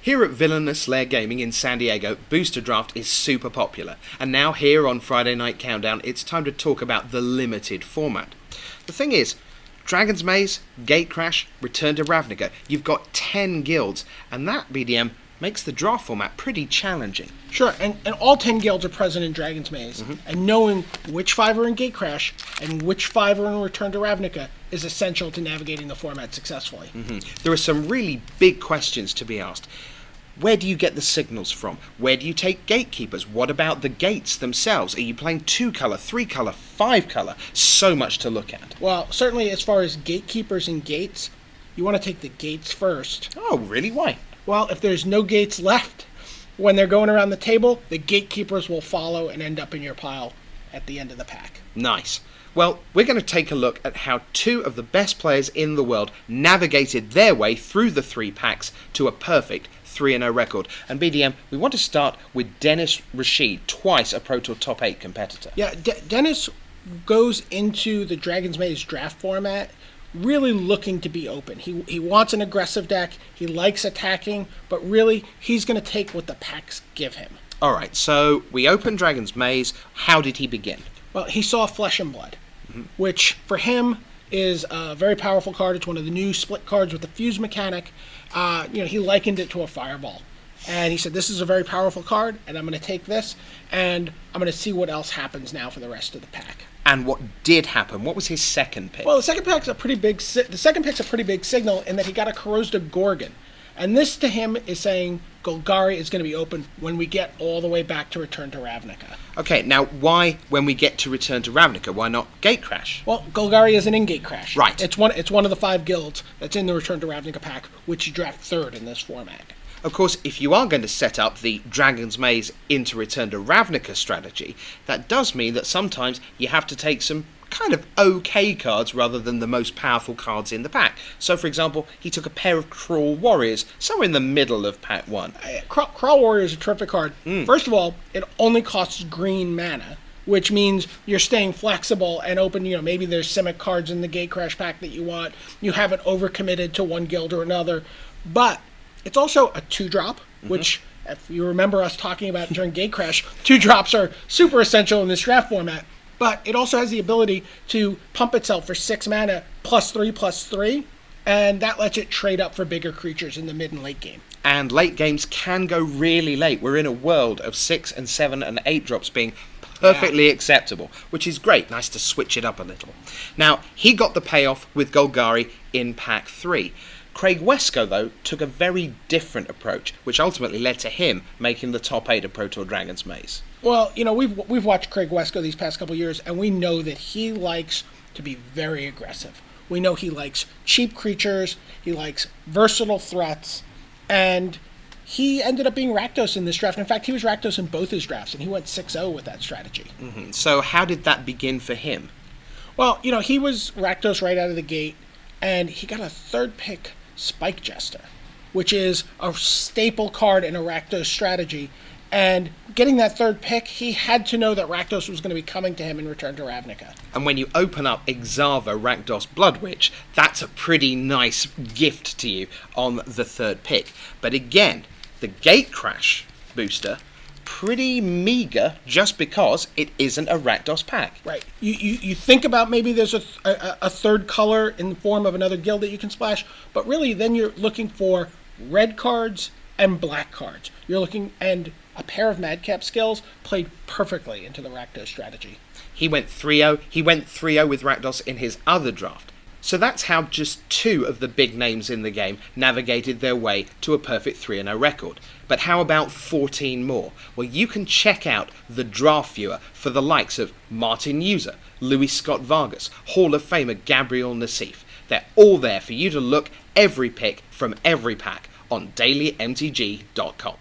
Here at Villainous Lair Gaming in San Diego, Booster Draft is super popular, and now here on Friday Night Countdown, it's time to talk about the limited format. The thing is, Dragon's Maze, Gatecrash, Return to Ravnica, you've got 10 guilds, and that, BDM, makes the draft format pretty challenging. Sure, and all 10 guilds are present in Dragon's Maze, and knowing which 5 are in Gatecrash and which 5 are in Return to Ravnica is essential to navigating the format successfully. There are some really big questions to be asked. Where do you get the signals from? Where do you take gatekeepers? What about the gates themselves? Are you playing 2-color, 3-color, 5-color? So much to look at. Well, certainly as far as gatekeepers and gates, you want to take the gates first. Oh, really? Why? Well, if there's no gates left when they're going around the table, the gatekeepers will follow and end up in your pile at the end of the pack. Nice. Well, we're going to take a look at how 2 of the best players in the world navigated their way through the 3 packs to a perfect 3-0 record. And BDM, we want to start with Denniz Rachid, twice a Pro Tour Top 8 competitor. Yeah, Denniz goes into the Dragon's Maze draft format really looking to be open. He wants an aggressive deck, he likes attacking, but really he's going to take what the packs give him. Alright, so we open Dragon's Maze. How did he begin? Well, he saw Flesh and Blood, which for him is a very powerful card. It's one of the new split cards with the fuse mechanic. He likened it to a fireball. And he said, this is a very powerful card, and I'm going to take this, and I'm going to see what else happens now for the rest of the pack. And what did happen? What was his second pick? Well, the second pick's a pretty big signal in that he got a Corrosive Gorgon. And this to him is saying Golgari is going to be open when we get all the way back to Return to Ravnica. Okay, now why when we get to Return to Ravnica? Why not Gatecrash? Well, Golgari isn't in Gatecrash. Right. It's one of the 5 guilds that's in the Return to Ravnica pack, which you draft 3rd in this format. Of course, if you are going to set up the Dragon's Maze into Return to Ravnica strategy, that does mean that sometimes you have to take some kind of okay cards rather than the most powerful cards in the pack. So, for example, he took a pair of Crawl Warriors somewhere in the middle of pack 1. Crawl Warrior is a terrific card. First of all, it only costs green mana, which means you're staying flexible and open. Maybe there's Simic cards in the Gatecrash pack that you want. You haven't overcommitted to one guild or another. But it's also a 2-drop, which, if you remember us talking about during Gatecrash, 2-drops are super essential in this draft format. But it also has the ability to pump itself for 6 mana, +3/+3, and that lets it trade up for bigger creatures in the mid and late game. And late games can go really late. We're in a world of 6 and 7 and 8 drops being perfectly acceptable, which is great. Nice to switch it up a little. Now, he got the payoff with Golgari in pack 3. Craig Wescoe, though, took a very different approach, which ultimately led to him making the top 8 of Pro Tour Dragon's Maze. Well, we've watched Craig Wescoe these past couple years, and we know that he likes to be very aggressive. We know he likes cheap creatures, he likes versatile threats, and he ended up being Rakdos in this draft. In fact, he was Rakdos in both his drafts, and he went 6-0 with that strategy. So how did that begin for him? Well, he was Rakdos right out of the gate, and he got a 3rd pick Spike Jester, which is a staple card in a Rakdos strategy. And getting that 3rd pick, he had to know that Rakdos was going to be coming to him in Return to Ravnica. And when you open up Exava Rakdos Blood Witch, that's a pretty nice gift to you on the 3rd pick. But again, the Gatecrash booster, pretty meager just because it isn't a Rakdos pack. Right. You think about maybe there's a 3rd color in the form of another guild that you can splash, but really then you're looking for red cards and black cards. You're looking, and a pair of Madcap skills played perfectly into the Rakdos strategy. He went 3-0. He went 3-0 with Rakdos in his other draft. So that's how just 2 of the big names in the game navigated their way to a perfect 3-0 record. But how about 14 more? Well, you can check out the draft viewer for the likes of Martin User, Louis Scott Vargas, Hall of Famer Gabriel Nassif. They're all there for you to look every pick from every pack on dailymtg.com.